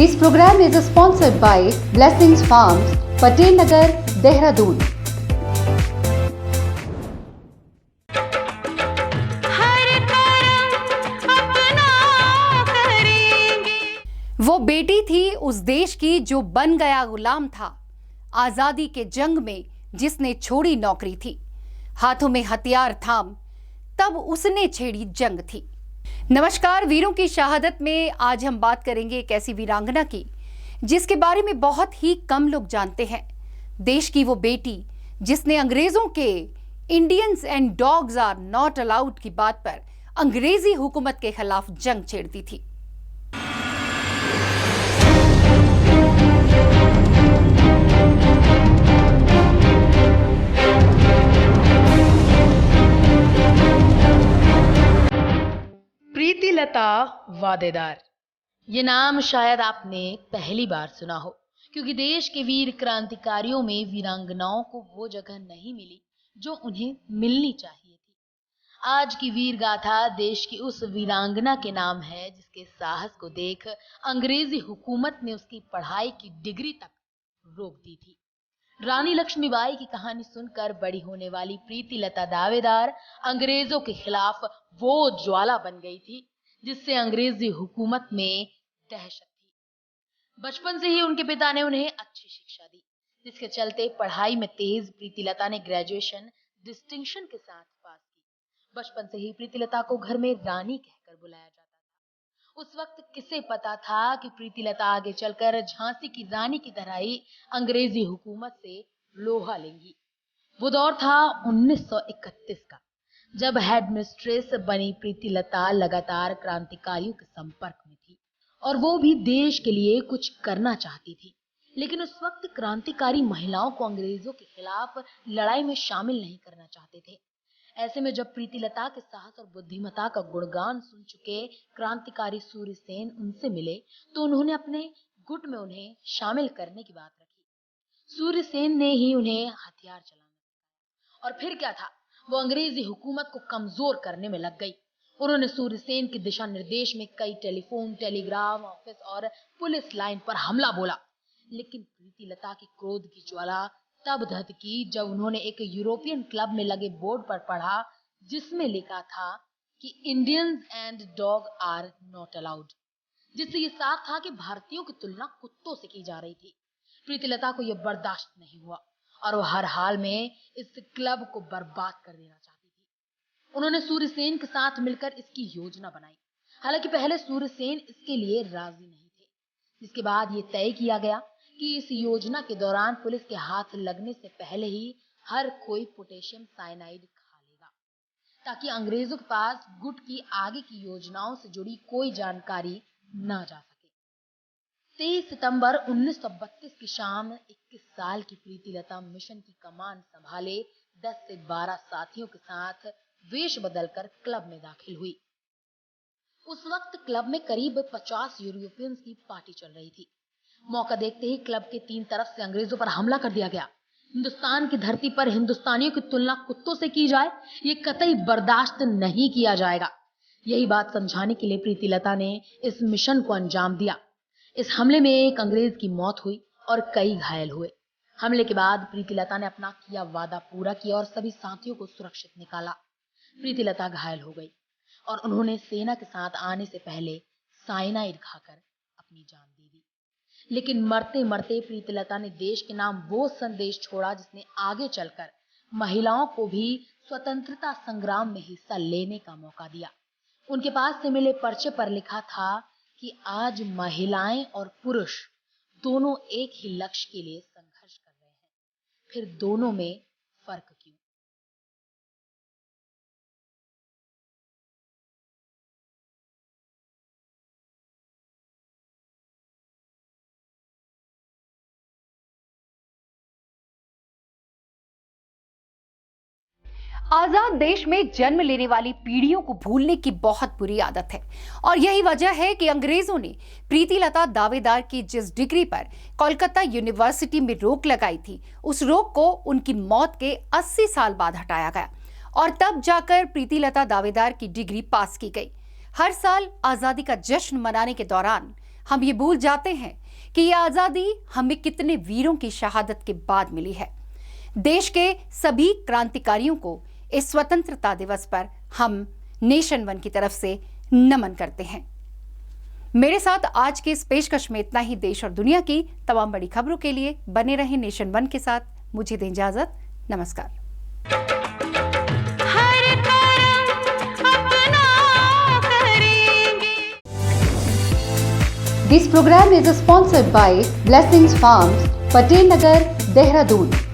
This program is sponsored by Blessings Farms, Patel Nagar, Dehradun. वो बेटी थी उस देश की जो बन गया गुलाम था, आजादी के जंग में जिसने छोड़ी नौकरी थी, हाथों में हथियार थाम तब उसने छेड़ी जंग थी। नमस्कार, वीरों की शहादत में आज हम बात करेंगे एक ऐसी वीरांगना की जिसके बारे में बहुत ही कम लोग जानते हैं। देश की वो बेटी जिसने अंग्रेजों के Indians and dogs are not allowed की बात पर अंग्रेजी हुकूमत के खिलाफ जंग छेड़ती थी। प्रीतिलता वादेदार, ये नाम शायद आपने पहली बार सुना हो, क्योंकि देश के वीर क्रांतिकारियों में वीरांगनाओं को वो जगह नहीं मिली जो उन्हें मिलनी चाहिए थी। आज की वीर गाथा देश की उस वीरांगना के नाम है जिसके साहस को देख अंग्रेजी हुकूमत ने उसकी पढ़ाई की डिग्री तक रोक दी थी। रानी लक्ष्मीबाई की कहानी सुनकर बड़ी होने वाली प्रीतिलता दावेदार अंग्रेजों के खिलाफ वो ज्वाला बन गई थी जिससे अंग्रेजी हुकूमत में दहशत थी। बचपन से ही उनके पिता ने उन्हें अच्छी शिक्षा दी, जिसके चलते पढ़ाई में तेज प्रीतिलता ने ग्रेजुएशन डिस्टिंक्शन के साथ पास की। बचपन से ही प्रीतिलता को घर में रानी कहकर बुलाया जाता था। उस वक्त किसे पता था कि प्रीतिलता आगे चलकर झांसी की रानी की तरह ही अंग्रेजी हुकूमत से लोहा लेंगी। वो दौर था 1931 का, जब हेडमिस्ट्रेस बनी प्रीतिलता लगातार क्रांतिकारियों के संपर्क में थी और वो भी देश के लिए कुछ करना चाहती थी। लेकिन उस वक्त क्रांतिकारी महिलाओं को अंग्रेजों के खिलाफ लड़ाई में शामिल नहीं करना चाहते थे। ऐसे में जब प्रीतिलता के साहस और बुद्धिमता का गुणगान सुन चुके क्रांतिकारी सूर्यसेन उनसे मिले तो उन्होंने अपने गुट में उन्हें शामिल करने की बात रखी। सूर्यसेन ने ही उन्हें हथियार चलाना सिखाया और फिर क्या था, वो अंग्रेजी हुकूमत को कमजोर करने में लग गई। उन्होंने सूर्यसेन के दिशा निर्देश में कई टेलीफोन, टेलीग्राफ ऑफिस और पुलिस लाइन पर हमला बोला। लेकिन प्रीतिलता की क्रोध की ज्वाला तब धधकी जब उन्होंने एक यूरोपियन क्लब में लगे बोर्ड पर पढ़ा जिसमें लिखा था कि Indians and dog are not allowed, जिससे ये साफ था कि भारतीयों की तुलना कुत्तों से की जा रही थी। प्रीतिलता को यह बर्दाश्त नहीं हुआ और वो हर हाल में इस क्लब को बर्बाद कर देना चाहती थी। उन्होंने सूर्यसेन के साथ मिलकर इसकी योजना बनाई। हालांकि पहले सूर्यसेन इसके लिए राजी नहीं थे, जिसके बाद ये तय किया गया कि इस योजना के दौरान पुलिस के हाथ लगने से पहले ही हर कोई पोटेशियम साइनाइड खा लेगा, ताकि अंग्रेजों के पास गुट की आगे की योजनाओं से जुड़ी कोई जानकारी ना जा सके। 23 सितंबर 1932 की शाम 21 साल की प्रीतिलता मिशन की कमान संभाले 10 से 12 साथियों के साथ वेश बदलकर क्लब में दाखिल हुई। उस वक्त क्लब में करीब 50 यूरोपियंस की पार्टी चल रही थी। मौका देखते ही क्लब के 3 तरफ से अंग्रेजों पर हमला कर दिया गया। हिंदुस्तान की धरती पर हिंदुस्तानियों की तुलना कुत्तों से की जाए, ये कतई बर्दाश्त नहीं किया जाएगा। यही बात समझाने के लिए प्रीतिलता ने इस मिशन को अंजाम दिया। इस हमले में एक अंग्रेज की मौत हुई और कई घायल हुए। हमले के बाद प्रीतिलता ने अपना किया वादा पूरा किया और सभी साथियों को सुरक्षित निकाला। प्रीतिलता घायल हो गई और उन्होंने सेना के साथ आने से पहले साइनाइड खाकर अपनी जान दे दी। लेकिन मरते मरते प्रीतिलता ने देश के नाम वो संदेश छोड़ा जिसने आगे चलकर महिलाओं को भी स्वतंत्रता संग्राम में हिस्सा लेने का मौका दिया। उनके पास से मिले पर्चे पर लिखा था कि आज महिलाएं और पुरुष दोनों एक ही लक्ष्य के लिए संघर्ष कर रहे हैं, फिर दोनों में फर्क क्यों? आजाद देश में जन्म लेने वाली पीढ़ियों को भूलने की बहुत बुरी आदत है और यही वजह है कि अंग्रेजों ने प्रीतिलता दावेदार की जिस डिग्री पर कोलकाता यूनिवर्सिटी में रोक लगाई थी, उस रोक को उनकी मौत के 80 साल बाद हटाया गया और तब जाकर प्रीतिलता दावेदार की डिग्री पास की गई। हर साल आजादी का जश्न मनाने के दौरान हम ये भूल जाते हैं कि ये आजादी हमें कितने वीरों की शहादत के बाद मिली है। देश के सभी क्रांतिकारियों को इस स्वतंत्रता दिवस पर हम नेशन वन की तरफ से नमन करते हैं। मेरे साथ आज के इस पेशकश में इतना ही। देश और दुनिया की तमाम बड़ी खबरों के लिए बने रहें नेशन वन के साथ। मुझे दें इजाजत। नमस्कार। This program is sponsored by Blessings Farms, Patel Nagar, Dehradun.